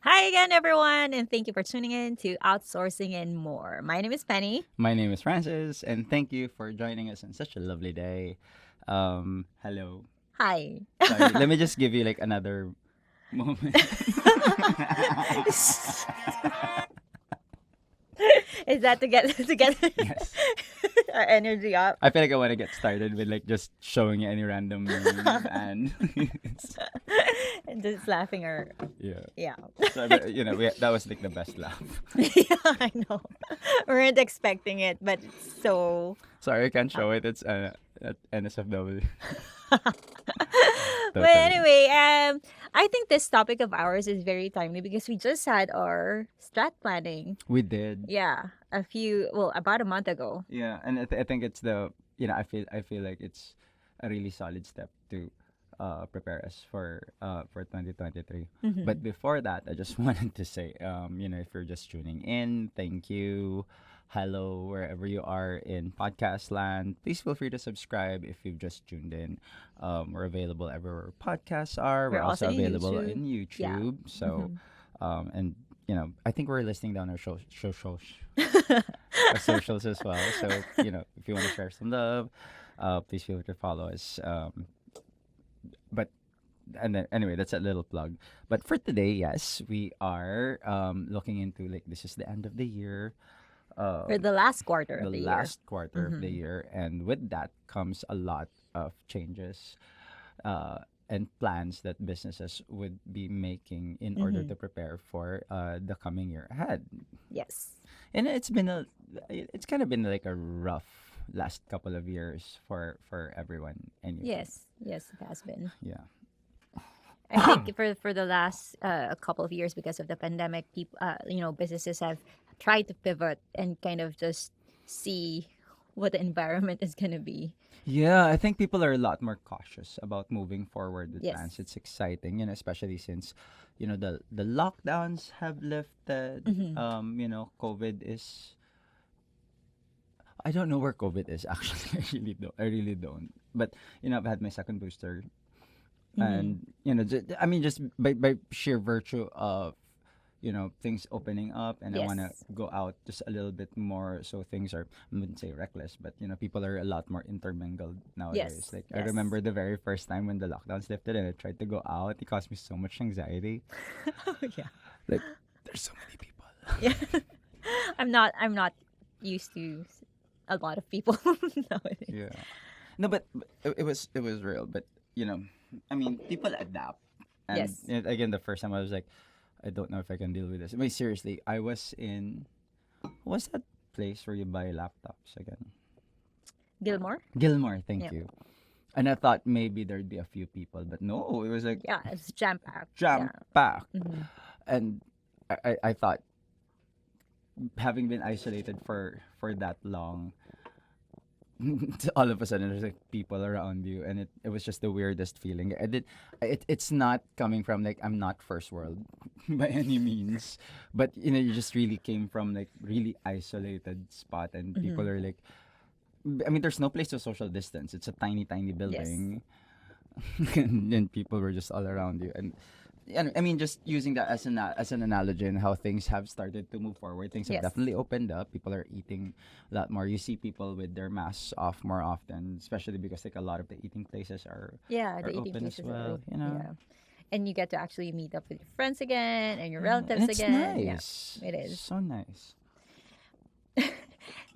Hi again, everyone, and thank you for tuning in to Outsourcing and More. My name is Penny. My name is Francis, and thank you for joining us on such a lovely day. Hello. Hi. Sorry, let me just give you like another moment. Is that to get Yes. our energy up? I feel like I want to get started with like just showing you any random meme and And just laughing or yeah. yeah. So but, that was like the best laugh. Yeah, I know. We weren't expecting it, but it's so Sorry, I can't up. show it. It's at NSFW. But Totally. anyway, I think this topic of ours is very timely because we just had our strat planning. We did. Yeah, about a month ago. Yeah, and I think it's the I feel like it's a really solid step to prepare us for 2023. Mm-hmm. But before that, I just wanted to say, if you're just tuning in, thank you. Hello, wherever you are in podcast land. Please feel free to subscribe if you've just tuned in. We're available everywhere podcasts are. We're We're also also in available YouTube. in Yeah. YouTube. So, Mm-hmm. and I think we're listing down our socials as well. So if you want to share some love, please feel free to follow us. But and then anyway, that's a little plug. But for today, yes, we are looking into like this is the end of the year, For um, the last quarter the of the year. last quarter of the Mm-hmm. year, and with that comes a lot of changes. And plans that businesses would be making in order Mm-hmm. to prepare for the coming year ahead. Yes. And it's kind of been like a rough last couple of years for everyone anyway. Yes. Yes, it has been. Yeah. I think for the last couple of years because of the pandemic, people, businesses have tried to pivot and kind of just see what the environment is gonna be. Yeah, I think people are a lot more cautious about moving forward with Yes. plans. It's exciting, especially since, the lockdowns have lifted. Mm-hmm. COVID is. I don't know where COVID is actually. I really don't. But I've had my second booster, Mm-hmm. and I mean, just by sheer virtue of things opening up, and I want to Yes. go out just a little bit more, so things are, I wouldn't say reckless, but people are a lot more intermingled nowadays. Yes. Like I Yes. remember the very first time when the lockdowns lifted and I tried to go out, it caused me so much anxiety. Oh yeah. Like there's so many people. Yeah. I'm not used to a lot of people nowadays. Yeah. No, but it was real, but you know I mean, people adapt. And Yes. again, the first time I was like, I don't know if I can deal with this. I mean, seriously, I was in, what's that place where you buy laptops again? Gilmore? Gilmore, thank Yeah. you. And I thought maybe there'd be a few people, but no, it was like Yeah, it's jam packed. jam Yeah. packed. Mm-hmm. And I thought, having been isolated for that long, all of a sudden there's like people around you, and it was just the weirdest feeling. It's not coming from like, I'm not first world by any means, but you just really came from like really isolated spot, and Mm-hmm. people are like, I mean, there's no place to social distance. It's a tiny Yes. building. And people were just all around you. And I mean, just using that as an analogy, and how things have started to move forward. Things have Yes. definitely opened up. People are eating a lot more. You see people with their masks off more often, especially because like a lot of the eating places Yeah, the are eating open as places are well. yeah. And you get to actually meet up with your friends again and your Yeah, and relatives it's again. Yeah, nice, it is. so nice.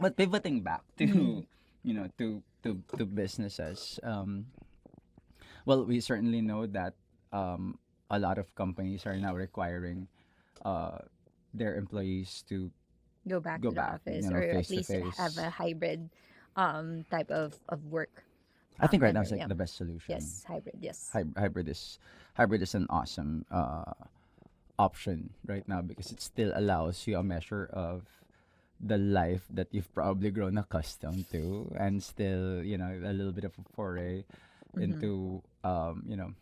But pivoting back to Mm-hmm. to businesses, well, we certainly know that a lot of companies are now requiring uh, their employees to Go back go to the back, office or at face to least have face. a hybrid type of work I think right now it's pattern. like Yeah. the best solution. Yes, hybrid. Yes. Hybrid is an awesome option right now, because it still allows you a measure of the life that you've probably grown accustomed to, and still a little bit of a foray Mm-hmm. into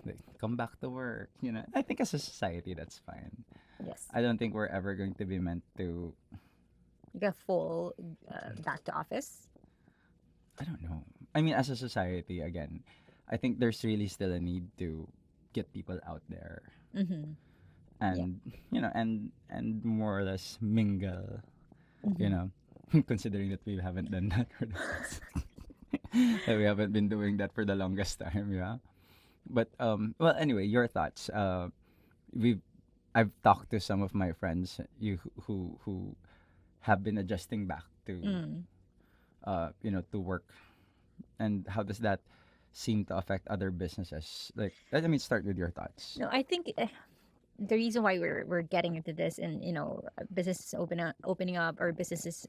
like, come back to work. I think as a society that's fine. Yes. I don't think we're ever going to be meant to. You get full back to office. I don't know. I mean, as a society, again, I think there's really still a need to get people out there. Mm-hmm. Yeah. and and more or less mingle, you Mm-hmm. know, considering that we haven't done that for the past, that we haven't been doing that for the longest time, yeah. But well, anyway, your thoughts. We've I've talked to some of my friends who have been adjusting back to Mm. to work, and how does that seem to affect other businesses? Like, let me start with your thoughts. No, I think the reason why we're getting into this, and businesses opening up, or businesses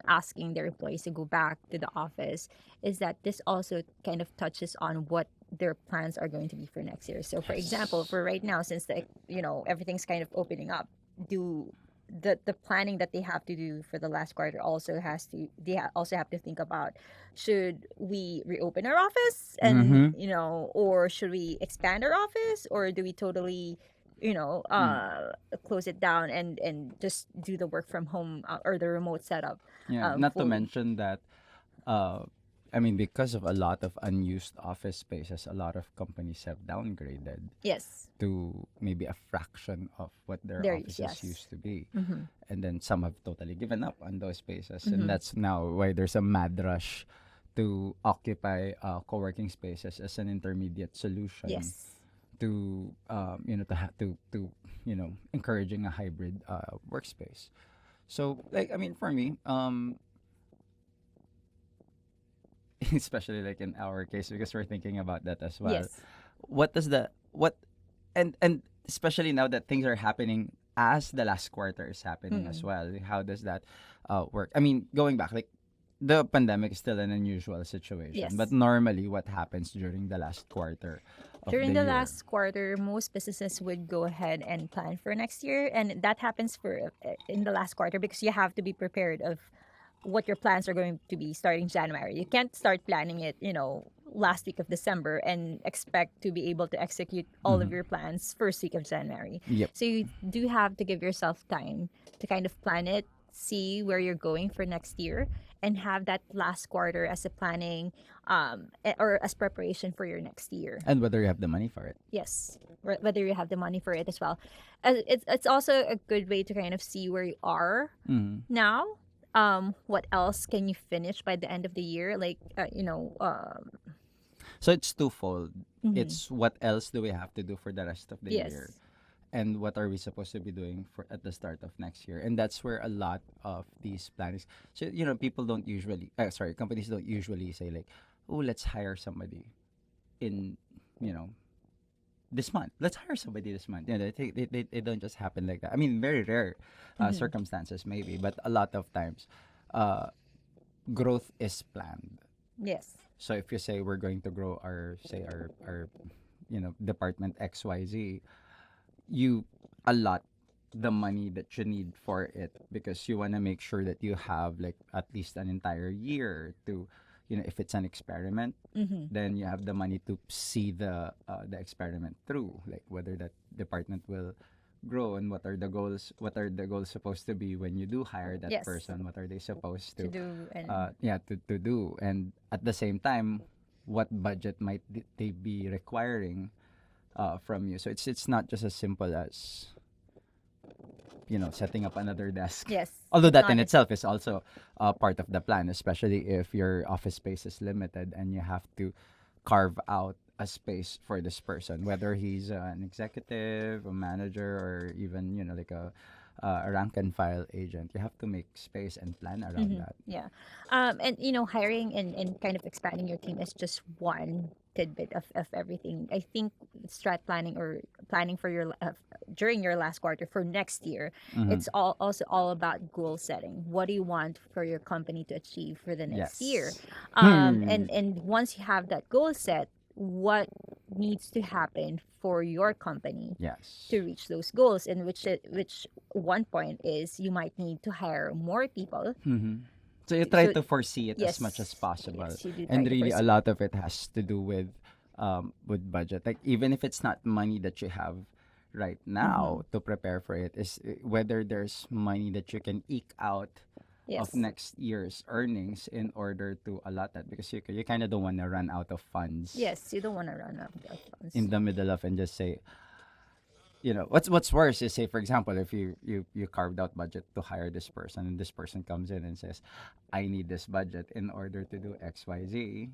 asking their employees to go back to the office, is that this also kind of touches on what their plans are going to be for next year. So for example, Yes. for right now, since everything's kind of opening up, do the planning that they have to do for the last quarter also has to also have to think about, should we reopen our office, and Mm-hmm. or should we expand our office, or do we totally Mm. close it down and just do the work from home, or the remote setup Yeah. Not to fully. mention that, uh, I mean, because of a lot of unused office spaces, a lot of companies have downgraded Yes, to maybe a fraction of what their there is. offices Yes. used to be. Mm-hmm. And then some have totally given up on those spaces. And Mm-hmm. that's now why there's a mad rush to occupy co-working spaces as an intermediate solution Yes. to encouraging a hybrid workspace. So, like, I mean, for me, especially like in our case, because we're thinking about that as well. Yes. What does the what and especially now that things are happening as the last quarter is happening as Mm. well, how does that work? I mean, going back, like, the pandemic is still an unusual situation, but Yes. normally what happens during the last quarter of During the the year? last quarter, most businesses would go ahead and plan for next year, and that happens for in the last quarter, because you have to be prepared of what your plans are going to be starting January. You can't start planning it, last week of December, and expect to be able to execute all of Mm-hmm. your plans first week of January. Yep. So you do have to give yourself time to kind of plan it, see where you're going for next year, and have that last quarter as a planning, or as preparation for your next year. And whether you have the money for it. Yes, whether you have the money for it as well. It's also a good way to kind of see where you are Mm-hmm. now. What else can you finish by the end of the year? Like, So it's twofold. mhm. It's what else do we have to do for the rest of the year, Yes. and what are we supposed to be doing for at the start of next year. And that's where a lot of these plannings, so people don't usually companies don't usually say like, oh, let's hire somebody in you know this month, let's hire somebody this month. They don't just happen like that. I mean, very rare Mm-hmm. circumstances maybe, but a lot of times uh growth is planned. Yes. So if you say we're going to grow our department XYZ, you allot the money that you need for it, because you want to make sure that you have like at least an entire year to, if it's an experiment, Mm-hmm. then you have the money to see the experiment through, like whether that department will grow, and what are the goals supposed to be when you do hire that Yes. person, what are they supposed To to do and to do, and at the same time what budget might they be requiring from you. So it's not just as simple as setting up another desk. yes, Although it's that in not. itself is also part of the plan, especially if your office space is limited and you have to carve out a space for this person, whether he's an executive, a manager, or even like a rank and file agent. You have to make space and plan around Mm-hmm. that. Yeah. And hiring and kind of expanding your team is just one tidbit of everything. I think strat planning, or planning for during your last quarter for next year, Mm-hmm. it's also all about goal setting. What do you want for your company to achieve for the next year? Yes. Hmm. And once you have that goal set, what needs to happen for your company Yes. to reach those goals, and which one point is you might need to hire more people. Mm-hmm. So you try So to foresee it as much as yes, possible, yes, you do try and to really a foresee. lot of it has to do with budget. Like, even if it's not money that you have right Mm-hmm. now to prepare for it, is whether there's money that you can eke out of Yes, next year's earnings in order to allot that, because you kind of don't want to run out of funds yes, you don't want to run out of funds. in the middle of and just say, what's worse is, say for example, if you carved out budget to hire this person, and this person comes in and says, I need this budget in order to do XYZ,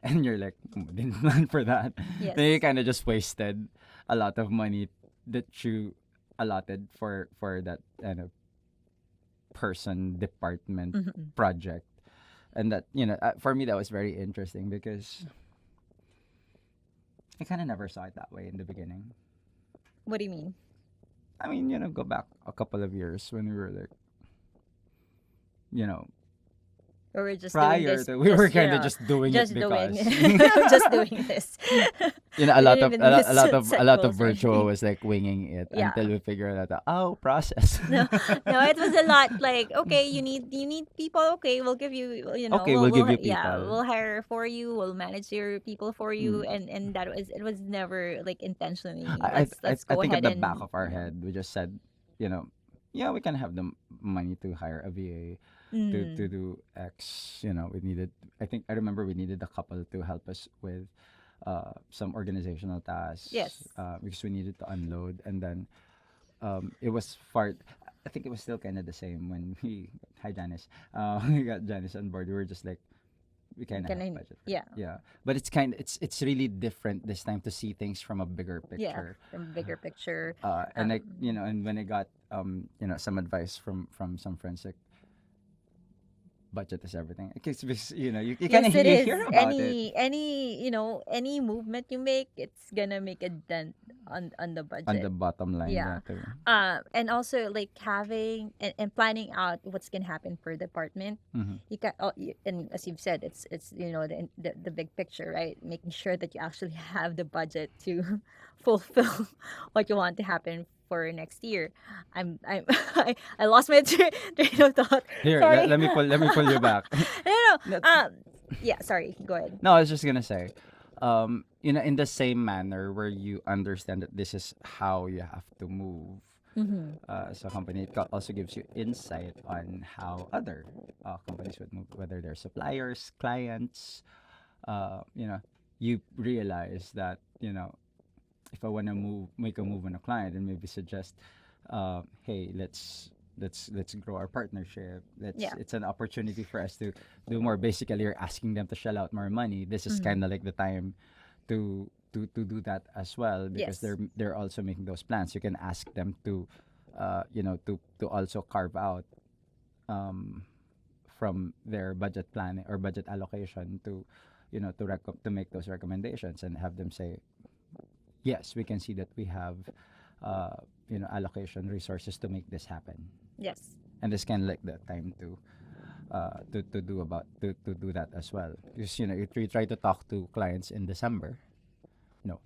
and you're like, didn't plan for that. Then you Yes. kind of just wasted a lot of money that you allotted for that kind of person, department, Mhm. project. And that, for me, that was very interesting because I kind of never saw it that way in the beginning. What do you mean? I mean, go back a couple of years when we were like, you know Or we're just doing prior this, to, we were just kind of just doing it just doing, because just doing this. a We lot didn't of even a set lot of goals or virtual anything. was like winging it Yeah. until we figured out that, oh, process. No, no, it was a lot like, okay, you need people. Okay, we'll give you, Okay, we'll give you yeah, people. we'll hire for you. We'll manage your people for you, Mm. and it was never like intentionally. I, Let's I go think at ahead the back and of our head we just said, you know yeah, we can have the money to hire a VA to mm, do X. We needed, I think I remember we needed a couple to help us with some organizational tasks, yes, because we needed to unload. And then it was far, I think it was still kind of the same when we, hi Janice, we got Janice on board. We were just like, we kind of can have I, budget for it. yeah, Yeah, but it's really different this time to see things from a bigger yeah, picture. from bigger picture. And Um, like, and when I got some advice from some friends, like, budget is everything, because you kind of Yes, it you is. hear about it Any movement you make, it's gonna make a dent on the on the budget. bottom line. Yeah, Yeah. too. And also like having and planning out what's gonna happen per department. Mm-hmm. And as you've said, it's the big picture, right? Making sure that you actually have the budget to fulfill what you want to happen for next year. I'm I lost my train of thought. Here, Sorry. let me pull you back. No, no. No, Yeah. Sorry. Go ahead. no, I was just gonna say, in the same manner where you understand that this is how you have to move Mm-hmm. as a company, it also gives you insight on how other companies would move, whether they're suppliers, clients. You realize that, if I want to make a move on a client, and maybe suggest, hey, let's grow our partnership. Yeah. It's an opportunity for us to do more. Basically, you're asking them to shell out more money. This is Mm-hmm. kind of like the time to do that as well, because Yes. they're also making those plans. You can ask them to, to also carve out, um, from their budget planning or budget allocation to, to make those recommendations, and have them say, yes, we can see that we have, allocation resources to make this happen. Yes. And this can like the time to do that as well, because you try to talk to clients in December. No,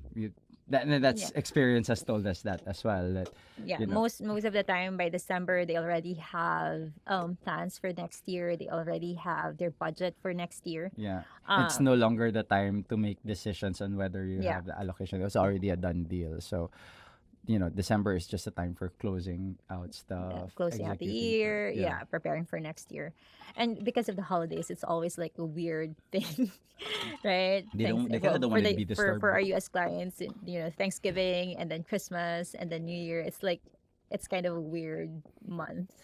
that's Yeah. experience has told us that as well, that Yeah. you know Most of the time by December they already have plans for next year. They already have their budget for next year. yeah, it's Um no longer the time to make decisions on whether you yeah. have the allocation. It was already a done deal. So, December is just a time for closing out stuff, Closing out the executing stuff. year, Yeah, yeah, preparing for next year. And because of the holidays, it's always like a weird thing, right? Thanks, they kind well, of don't want to be for disturbed. our US clients, Thanksgiving and then Christmas and then New Year, it's like it's kind of a weird month.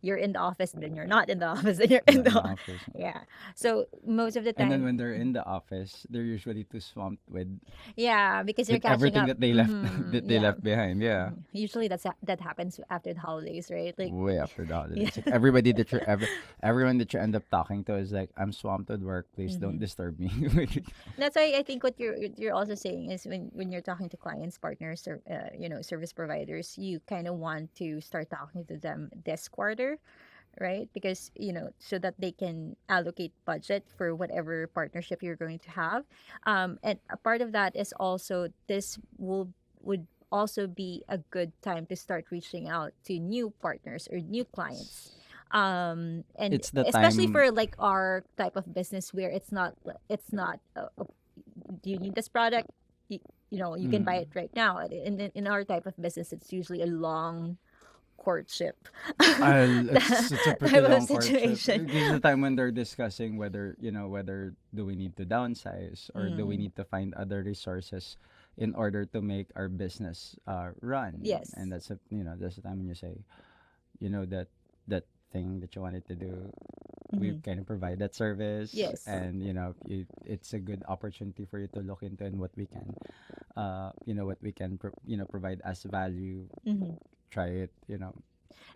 You're in the office, then you're not in the office, then you're in Yeah, in the the office. yeah. So most of the And then time, when they're in the office, they're usually too swamped yeah, because you're with catching everything up. that they left that they Yeah. left behind. Yeah. Usually that happens after the holidays, right? Like Way after the yeah. holidays. Like everybody that everyone that you end up talking to is like, I'm swamped with work. Please don't Mhm. disturb me. That's why I think what you're also saying is when you're talking to clients, partners, or service providers, you kind of want to start talking to them this quarter, right? Because so that they can allocate budget for whatever partnership you're going to have. And a part of that is also this would also be a good time to start reaching out to new partners or new clients. And It's the especially time. for like our type of business where it's not do you need this product, you can buy Mm. it right now. In our type of business, it's usually a long courtship It's a pretty type of long courtship. situation. This is the time when they're discussing whether do we need to downsize, or do we Mm, need to find other resources in order to make our business run. And Yes. that's a, that's the time when you say, that thing that you wanted to do, we Mm-hmm. kind of provide that service, Yes. and it's a good opportunity for you to look into, and what we can provide as value. Mm-hmm. Try it.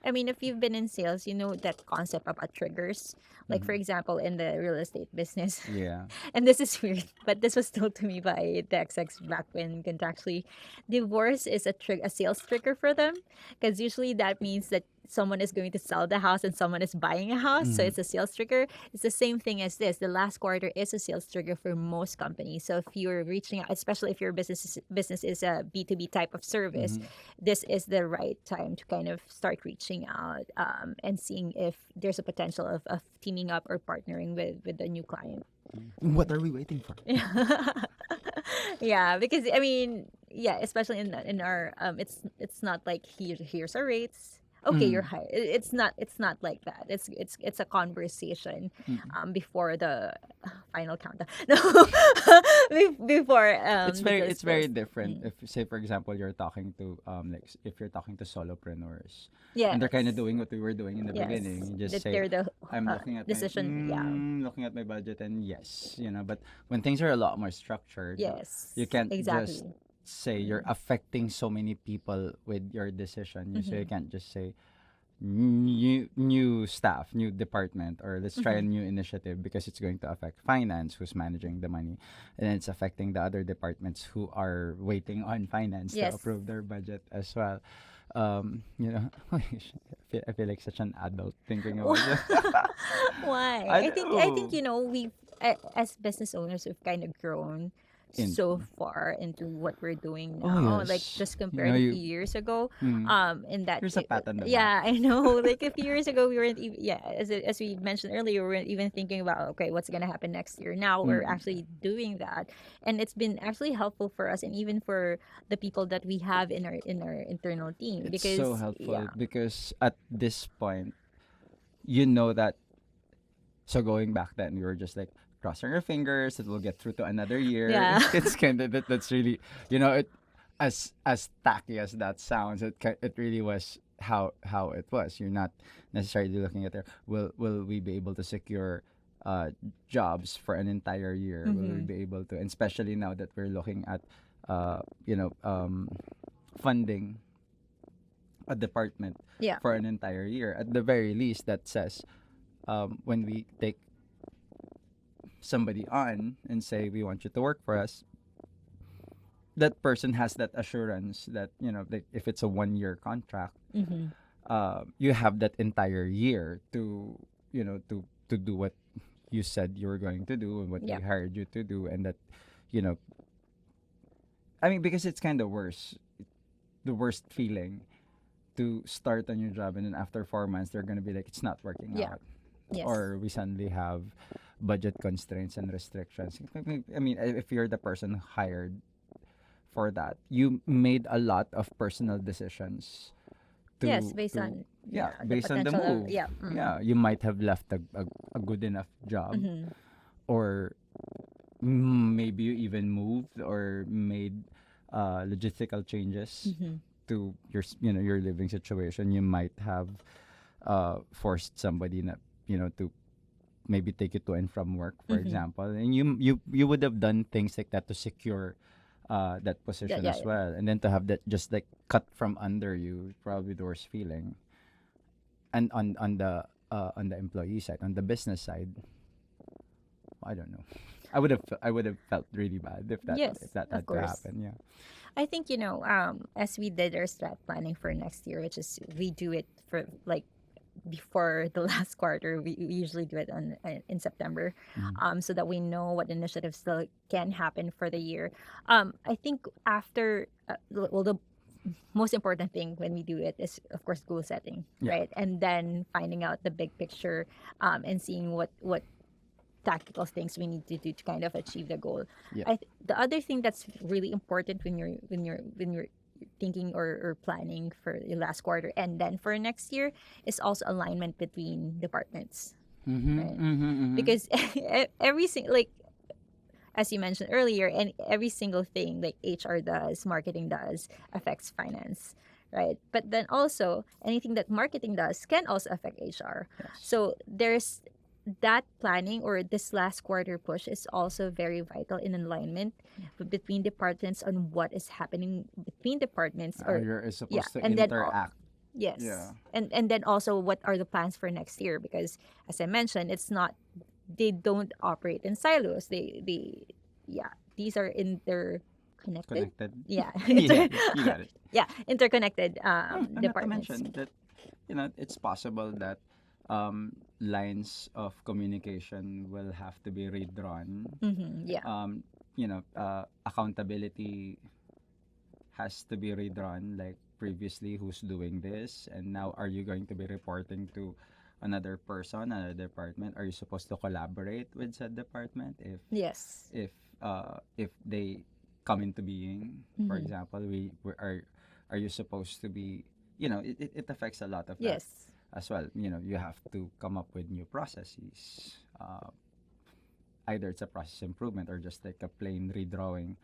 I mean, if you've been in sales, you know that concept about triggers. Like, for Hmm. example, in the real estate business, Yeah. and this is weird, but this was told to me by the XX back when contractually, divorce is a sales trigger for them, because usually that means that someone is going to sell the house and someone is buying a house, so Hmm. it's a sales trigger. It's the same thing as this. The last quarter is a sales trigger for most companies. So if you're reaching out, especially if your business is a B2B type of service, Hmm. this is the right time to kind of start reaching out, and seeing if there's a potential of teaming up or partnering with a new client. What are we waiting for? Yeah, because I mean, yeah, especially in our it's not like here's our rates. Okay, you're Mm. high. It's not like that. It's a conversation, Mm. before the final countdown. No, before It's the very deal is it's very closed. different Mm. if, say, for example, you're talking to if you're talking to solopreneurs, and they're kind of Yes, doing what we were doing in the beginning. yes, You just that say, they're the I'm looking at my decision. Yeah, looking at my budget, and yes, but when things are a lot more structured, you yes, can't just exactly. say you're Mm. affecting so many people with your decision. You Mm-hmm. can't just say new staff, new department, or let's try a Mm-hmm. new initiative, because it's going to affect finance, who's managing the money, and it's affecting the other departments who are waiting on finance to Yes. approve their budget as well. I feel like such an adult thinking about it. Why? I I think know. as business owners we've kind of grown In so far into what we're doing Oh now. Like yes, just compared a few years ago, in that here's a pat on the back. yeah, I know. Like a few years ago, we weren't even, yeah, as we mentioned earlier, we weren't even thinking about, okay, what's gonna happen next year. Now we're Mm. actually doing that, and it's been actually helpful for us, and even for the people that we have in our internal team, It's so because helpful yeah, because at this point, you know that. So going back then, we were just like crossing our fingers that we'll get through to another year. yeah. It's kind of that's really, it, as tacky as that sounds, it really was how it was. You're not necessarily looking at there. Will we be able to secure jobs for an entire year? Will we Mm-hmm. be able to? And especially now that we're looking at uh you know um funding a department Yeah. for an entire year. At the very least, that says, when we take somebody on and say we want you to work for us, that person has that assurance that, that if it's a 1 year contract, Mm-hmm. you have that entire year to, to do what you said you were going to do and what we Yeah. hired you to do. And that, you know I mean, because it's kind of worse, the worst feeling to start a new job, and then after 4 months they're gonna be like, it's not working Yeah. out, Yes. or we suddenly have budget constraints and restrictions. I mean, if you're the person hired for that, you made a lot of personal decisions Yes, to based to on, yeah, yeah, the based on the potential of, move. yeah. Mm-hmm. Yeah, you might have left a good enough job, Mm-hmm. or maybe you even moved or made logistical changes Mm-hmm. to your living situation. You might have forced somebody to maybe take you to and from work, for Mm-hmm. example, and you would have done things like that to secure that Yeah, position yeah, as yeah. well, and then to have that just like cut from under you is probably the worst feeling. And on the employee side, on the business side, I don't know. I would have felt really bad if Yes, that of had to course. happen. Yeah. I think, as we did our strat planning for next year, which is we do it for like before the last quarter. We usually do it in September, Mm. so that we know what initiatives still can happen for the year. I think after, well, the most important thing when we do it is of course goal setting, Yeah. right? And then finding out the big picture, and seeing what tactical things we need to do to kind of achieve the goal. Yeah. The other thing that's really important when you're thinking or planning for the last quarter and then for next year is also alignment between departments, Mm-hmm. right? Mm-hmm. Mm-hmm. Because every single, like, as you mentioned earlier, and every single thing like HR does, marketing does, affects finance, right? But then also anything that marketing does can also affect HR. Yes. So there's that planning, or this last quarter push is also very vital in alignment between departments on what is happening between departments, or You're yeah, supposed to and then interact. yes, Yeah. and then also what are the plans for next year, because as I mentioned, it's not, they don't operate in silos, they yeah, these are interconnected, Connected. yeah, Yeah, yeah, you got it. yeah, interconnected And not to departments. mention that, it's possible that lines of communication will have to be redrawn. Yeah. Accountability has to be redrawn. Like previously, who's doing this, and now are you going to be reporting to another person, another department? Are you supposed to collaborate with said department Yes. if they come into being? For Mm-hmm. example, we are you supposed to be, it affects a lot of that Yes. as well. You have to come up with new processes. Either it's a process improvement or just like a plain redrawing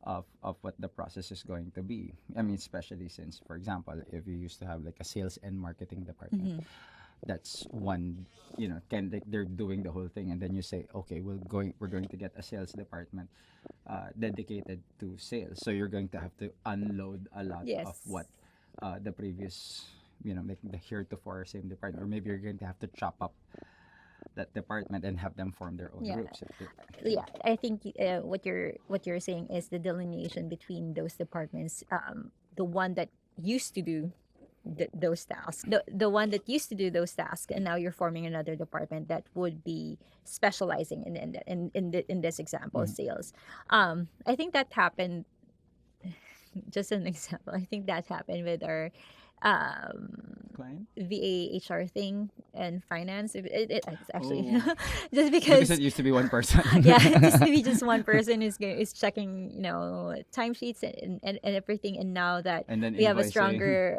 of what the process is going to be. I mean, especially since, for example, if you used to have like a sales and marketing department, Mm-hmm. that's one, can they're doing the whole thing, and then you say, okay, we're going to get a sales department dedicated to sales. So you're going to have to unload a lot of Yes. what the previous, like the heretofore same department, or maybe you're going to have to chop up that department and have them form their own Yeah. groups. Yeah, I think what you're saying is the delineation between those departments, the one that used to do those tasks, the one that used to do those tasks, and now you're forming another department that would be specializing in this example, Mhm. sales. I think that happened, just an example, I think that happened with our Client? VA HR thing and finance. It's actually Oh, just because it because used to be one person. yeah, it used to be just one person is checking, timesheets and everything. And now that And then we have a invoicing. stronger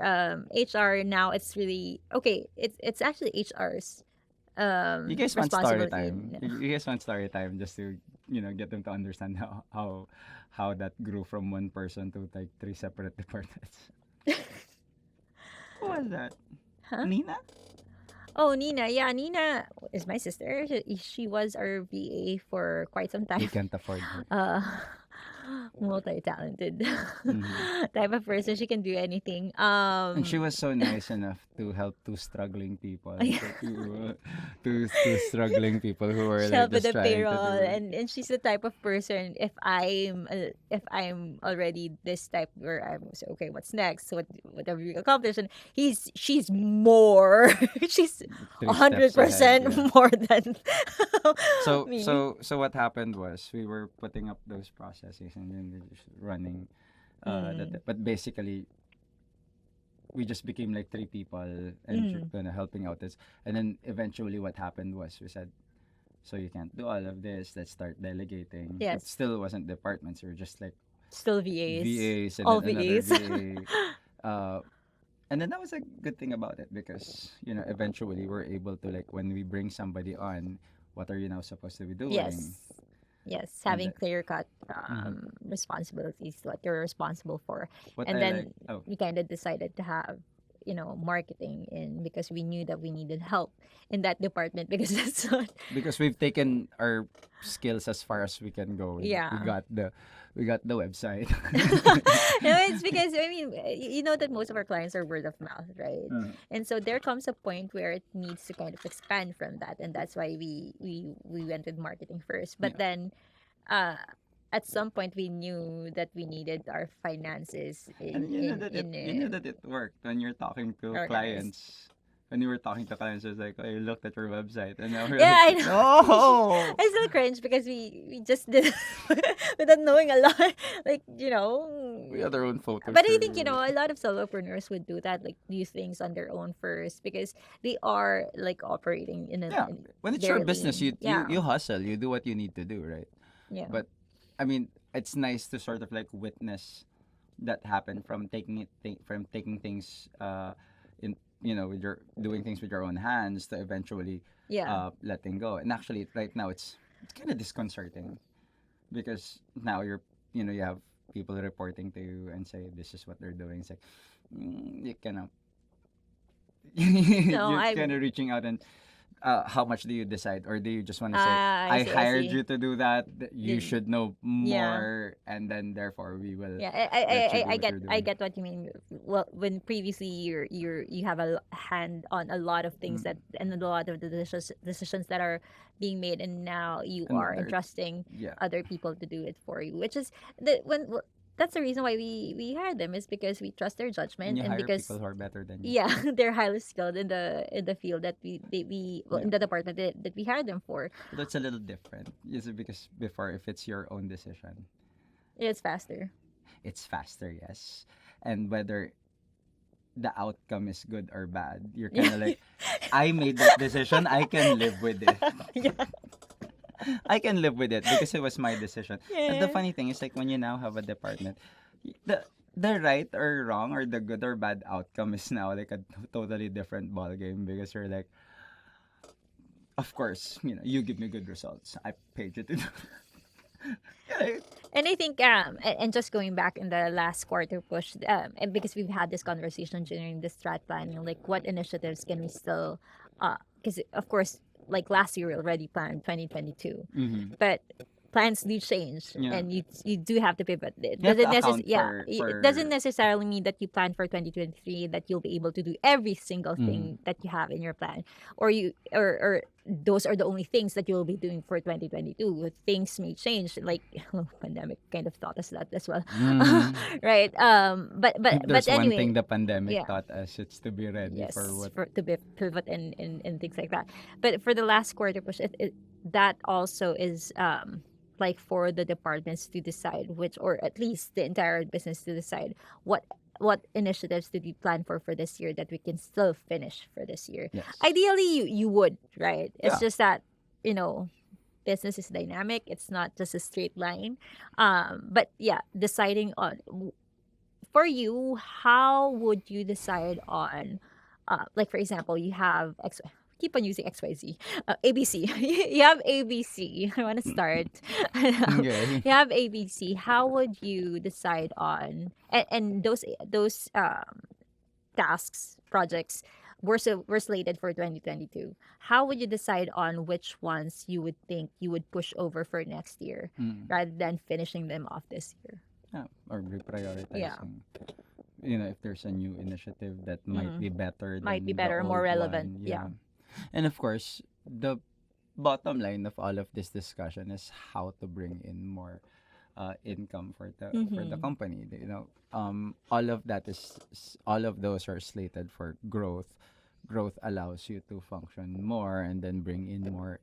HR, now it's really okay. It's actually HR's You guys want story responsibility. time? You guys want story time just to get them to understand how that grew from one person to like three separate departments. Who was that? Huh? Nina? Oh, Nina. Yeah, Nina is my sister. She was our VA for quite some We time. can't afford her. uh Multi-talented Hmm. type of person. She can do anything. And she was so nice enough to help two struggling people, two struggling people who were She like helped with just the trying to payroll, do. and she's the type of person, if I'm already this type where I'm so okay, what's next, whatever you accomplish, and she's more she's a Three hundred steps ahead. percent Yeah. more than So me. so so what happened was we were putting up those processes and then we're just running Mm. but basically we just became like three people and Mm. kind of helping out this, and then eventually what happened was we said, so you can't do all of this, let's start delegating. It Yes, still wasn't departments, we were just like still VAs, VAs and all then another VAs. VA. And then that was a good thing about it because eventually we're able to, like, when we bring somebody on, what are you now supposed to be doing? Yes. Yes, And having clear cut mhm. responsibilities, what you're responsible for. What And I like, then oh, we kind of decided to have, marketing in, because we knew that we needed help in that department because that's what, because we've taken our skills as far as we can go. We yeah. got the website. No, it's because I mean, you know that most of our clients are word of mouth, right? Uh, And so there comes a point where it needs to kind of expand from that, and that's why we went with marketing first. But yeah. then uh at some point we knew that we needed our finances And you know that it worked when you're talking to organized. clients. When you were talking to clients, it was like, oh, you looked at your website, and now we're Yeah, like, I know. no. I still cringe because we just did without knowing a lot, like We had our own photo But I think shoot. a lot of solopreneurs would do that, like do things on their own first because they are like operating Yeah, in when it's your very business, lean. you hustle, you do what you need to do, right? Yeah. But I mean, it's nice to sort of like witness that happen from from taking things in with your doing things with your own hands to eventually Yeah. letting go. And actually, right now it's kind of disconcerting because now you have people reporting to you and say this is what they're doing. It's like you kind of No, you're I kind of reaching out, and how much do you decide, or do you just want to say, I I see, I hired see. you to do that, you The- should know yeah. more, and then therefore we will Yeah, let you do I what get you're I doing. get what you mean. Well, when previously you have a hand on a lot of things Mm. that and a lot of the decisions that are being made, and now you And are there, entrusting yeah, other people to do it for you, which is that's the reason why we hire them, is because we trust their and judgment, you and hire people because who are better than you. yeah, they're highly skilled in the field that Yeah, in the department that we hired them for. but that's a little different. Is it because before, if it's your own decision, It's faster. it's faster, yes, and whether the outcome is good or bad, you're Yeah. kind of like, I made that decision, I can live with it. Yeah. I can live with it because it was my decision. And the Yeah. funny thing is, like, when you now have a department, the right or wrong, or the good or bad outcome is now like a totally different ball game, because you're like, of course, you give me good results. I paid you to do. Yeah, And I think, and just going back in the last quarter push, and because we've had this conversation during the strat planning, like what initiatives can we still, because of course, like last year we already planned 2022, mm-hmm. but plans do change, Yeah, and you do have to pivot. It you have to doesn't account yeah, it doesn't for. necessarily mean that you plan for 2023 that you'll be able to do every single Mm, thing that you have in your plan, or those are the only things that you will be doing for 2022. Things may change, like pandemic kind of taught us that as well. mm. Right, If but there's one anyway, thing the pandemic yeah, taught us, it's to be ready for yes, what. for to be pivot and things like that. But for the last quarter push, that also is like for the departments to decide which, or at least the entire business to decide what initiatives did we plan for this year that we can still finish for this year. Yes. Ideally, you would, right? It's Yeah. just that, you know, business is dynamic. It's not just a straight line. But yeah, deciding on, for you, how would you decide on, like for example, you have X, keep on using XYZ, ABC. You have ABC. I want to start. Okay. You have ABC. How would you decide on, and those tasks, projects were slated for 2022. How would you decide on which ones you would think you would push over for next year Mm. rather than finishing them off this year? Yeah. Or Yeah. reprioritizing. If there's a new initiative that might Mm. be better Might be than the better, more old relevant. one. Yeah. Yeah. And of course, the bottom line of all of this discussion is how to bring in more income for the Mm-hmm. company. All of that all of those are slated for growth. Growth allows you to function more and then bring in more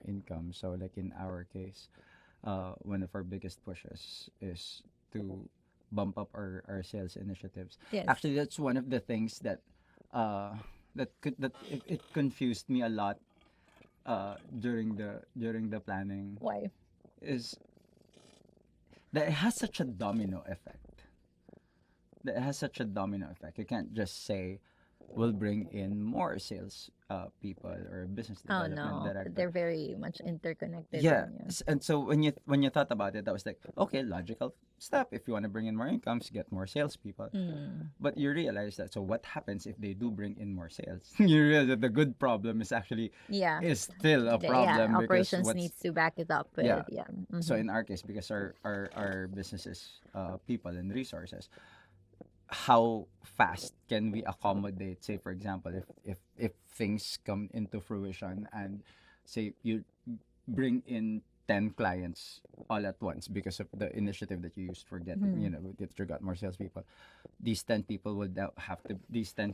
income. So, like in our case, one of our biggest pushes is to bump up our sales initiatives. Yes. Actually, that's one of the things uh, it confused me a lot during the planning, Why? is that it has such a domino effect. You can't just say we'll bring in more sales people or business Oh development no, director. they're very much interconnected. Yeah, And yeah. and so when you thought about it, I was like, okay, logical step. If you want to bring in more incomes, get more salespeople. Mm. But you realize that, so what happens if they do bring in more sales? You realize that the good problem Yeah. is still a Yeah. problem, because Operations needs to back it up yeah. with, yeah. So Mm-hmm. in our case, because our business is people and resources, how fast can we accommodate, say for example, if things come into fruition, and say you bring in 10 clients all at once because of the initiative that you used for getting, Mm-hmm. that you got more salespeople. These 10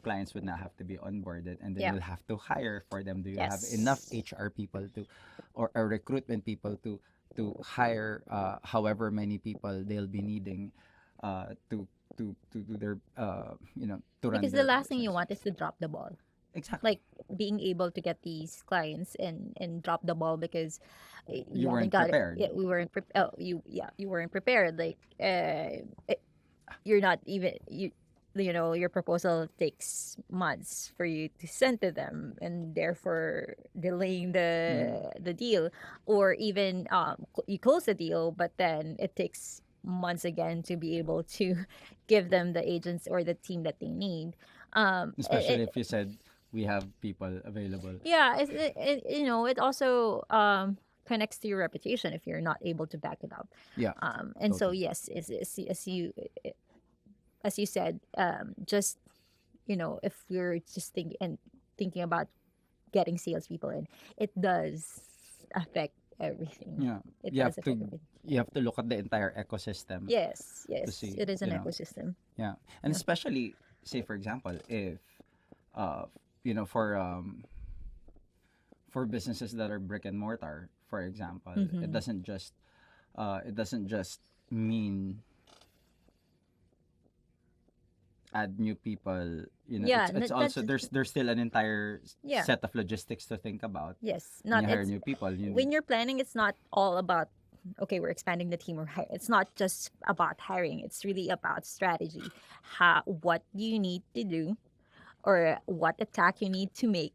clients would now have to be onboarded, and then Yeah. you'll have to hire for them. Do you have enough Yes. HR people or recruitment people to hire however many people they'll be needing to do their to run Because the their last thing you business. want is to drop the ball. Exactly. Like being able to get these clients and drop the ball because you You haven't weren't got it. prepared. Yeah, we weren't you weren't prepared. Like you're not even you. your proposal takes months for you to send to them, and therefore delaying Mm. the deal, or even you close the deal, but then it takes months again to be able to give them the agents or the team that they need. Especially if you said we have people available. Yeah, it also connects to your reputation if you're not able to back it up. Yeah, And so totally. yes, as you said, just if we're just thinking about getting salespeople in, it does affect everything. Yeah, It you does have affect to everything. you have to look at the entire ecosystem Yes, to yes, see, it is an you know. ecosystem. Yeah, and Yeah. especially say for example, if uh you know for businesses that are brick and mortar, for example, Mm-hmm. it doesn't just mean add new people. You know, Yeah, it's not also just, there's still an entire yeah. set of logistics to think about Yes, when not you hire it's new people. You need when you're planning, it's not all about, okay, we're expanding the team, or it's not just about hiring. It's really about strategy. What you need to do, or what attack you need to make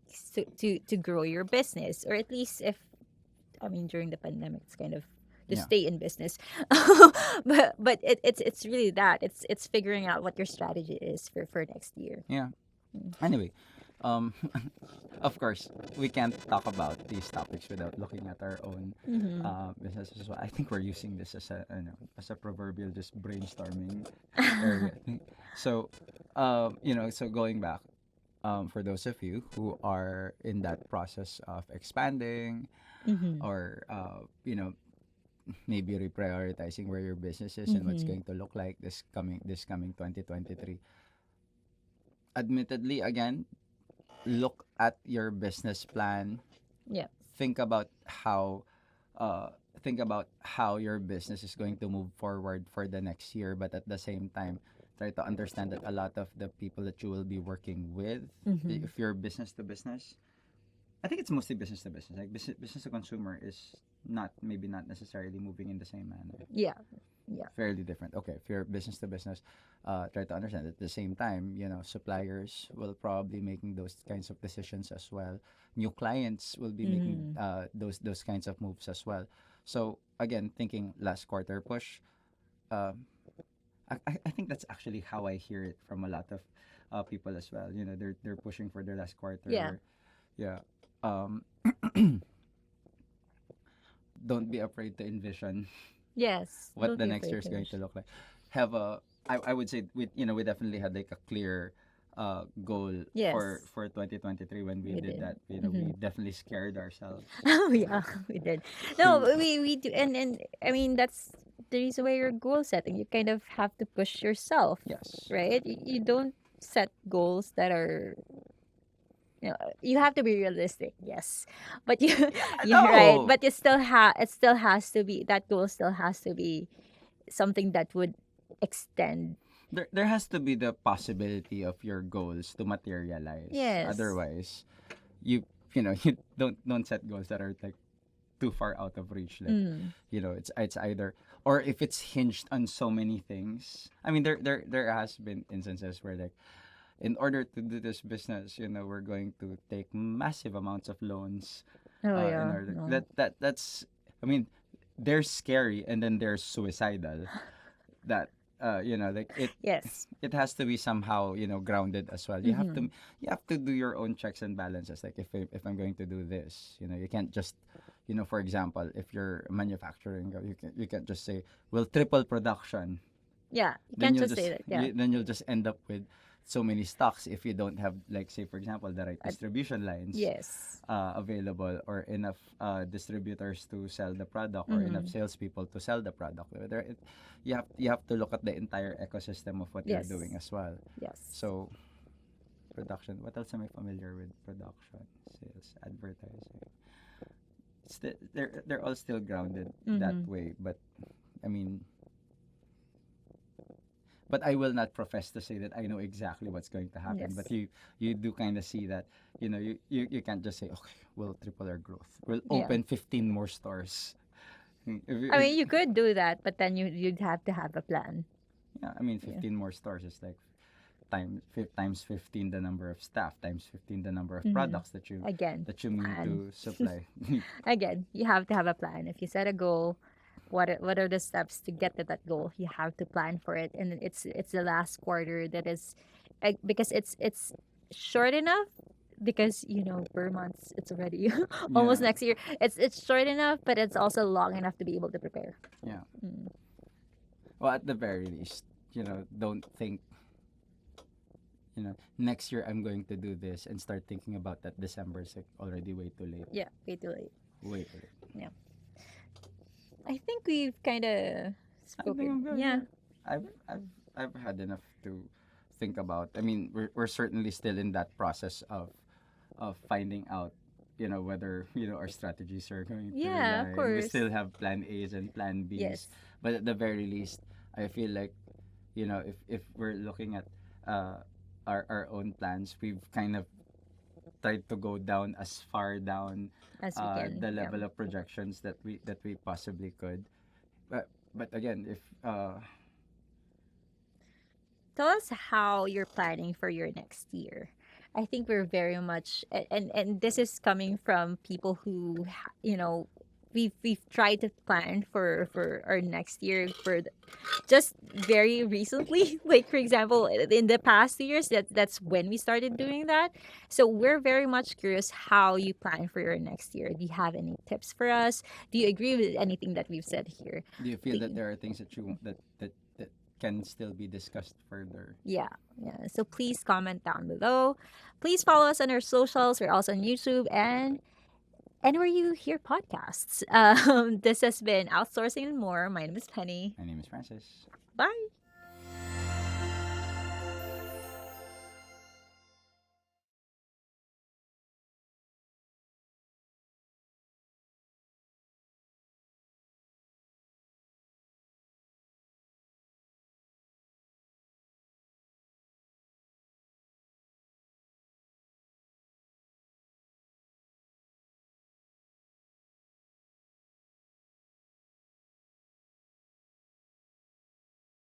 to grow your business, or at least, if I mean, during the pandemic, it's kind of to yeah stay in business. But it's really that it's figuring out what your strategy is for next year. yeah. Anyway, um, of course, we can't talk about these topics without looking at our own Mm-hmm. businesses as well. I think we're using this as a as a proverbial just brainstorming area. So, so going back, for those of you who are in that process of expanding Mm-hmm. or maybe reprioritizing where your business is and what's Mm-hmm. going to look like this coming 2023. Admittedly, again, look at your business plan. Yeah. Think about how uh, your business is going to move forward for the next year, but at the same time, try to understand that a lot of the people that you will be working with, Mm-hmm. if you're business to business, I think it's mostly business to business. Like business to consumer is not necessarily moving in the same manner. Yeah. Yeah. Fairly different. Okay, if you're business to business, try to understand at the same time, suppliers will probably making those kinds of decisions as well. New clients will be making Mm-hmm. those kinds of moves as well. So again, thinking last quarter push, um, I think that's actually how I hear it from a lot of people as well. They're pushing for their last quarter Yeah. where yeah. Um, don't be afraid to envision Yes. what Don't the be next year afraid is to going wish. to look like. Have a I would say we definitely had like a clear goal Yes, for 2023 when we we did did. that. Mm-hmm. We definitely scared ourselves Oh yeah, we did. No, to we do, and I mean that's the reason why you're goal setting. You kind of have to push yourself, yes. right? You don't set goals that are, you have to be realistic, yes, but you Yeah, you're right. no. But it still has to be, that goal still has to be something that would extend. There has to be the possibility of your goals to materialize. Yes. Otherwise, you you don't set goals that are like too far out of reach. Like, Mm. it's either, or if it's hinged on so many things. I mean, there has been instances where like, in order to do this business, we're going to take massive amounts of loans. Oh In yeah, order no. that's, I mean, they're scary and then they're suicidal. That like Yes. it has to be somehow grounded as well. Mm-hmm. You have to do your own checks and balances. Like, if I'm going to do this, you can't just, for example, if you're manufacturing, you can't just say we'll triple production. Yeah, you Then can't just say that. Yeah. you'll just end up with so many stocks if you don't have, like, say for example, the right Uh, distribution lines yes. available, or enough distributors to sell the product, or enough Mm-hmm. salespeople to sell the product. You have to look at the entire ecosystem of what you're doing Yes. as well. Yes. So production. What else am I familiar with? Production, sales, advertising. They're all still grounded that Mm-hmm. way, but I mean, but I will not profess to say that I know exactly what's going to happen. But Yes. you do kind of see that, you can't just say, okay, we'll triple our growth. We'll Yeah. open 15 more stores. I mean, you could do that, but then you'd have to have a plan. Yeah, I mean, Yeah. 15 more stores is like times 15 the number of staff, times 15 the number of Mm-hmm. products Again, that you mean plan. to supply. Again, you have to have a plan. If you set a goal, what are the steps to get to that goal? You have to plan for it, and it's the last quarter that is, because it's short enough, because per months it's already almost Yeah, next year. It's short enough, but it's also long enough to be able to prepare. yeah. Mm. Well, at the very least, don't think, next year I'm going to do this and start thinking about that December is like already way too late. Yeah, way too late. Way too late. Yeah, I think we've kind of I think spoken. I'm good. Yeah. Yeah. I've I've I've had enough to think about. I mean, we're certainly still in that process of finding out, whether our strategies are going to Yeah, of rely. We course. still have plan A's and plan B's, Yes. but at the very least, I feel like, if we're looking at uh our own plans, we've kind of tried to go down as far down As we can. the Yeah. level of projections that we possibly could. But again, if Tell us how you're planning for your next year. I think we're very much, and this is coming from people who, we've tried to plan for our next year just very recently. Like, for example, in the past 2 years, that's when we started doing that. So we're very much curious how you plan for your next year. Do you have any tips for us? Do you agree with anything that we've said here? do you feel that Please. there are things that you want that can still be discussed further? Yeah, yeah. So please comment down below. Please follow us on our socials. We're also on YouTube and where you hear podcasts. This has been Outsourcing and More. My name is Penny. My name is Francis. Bye.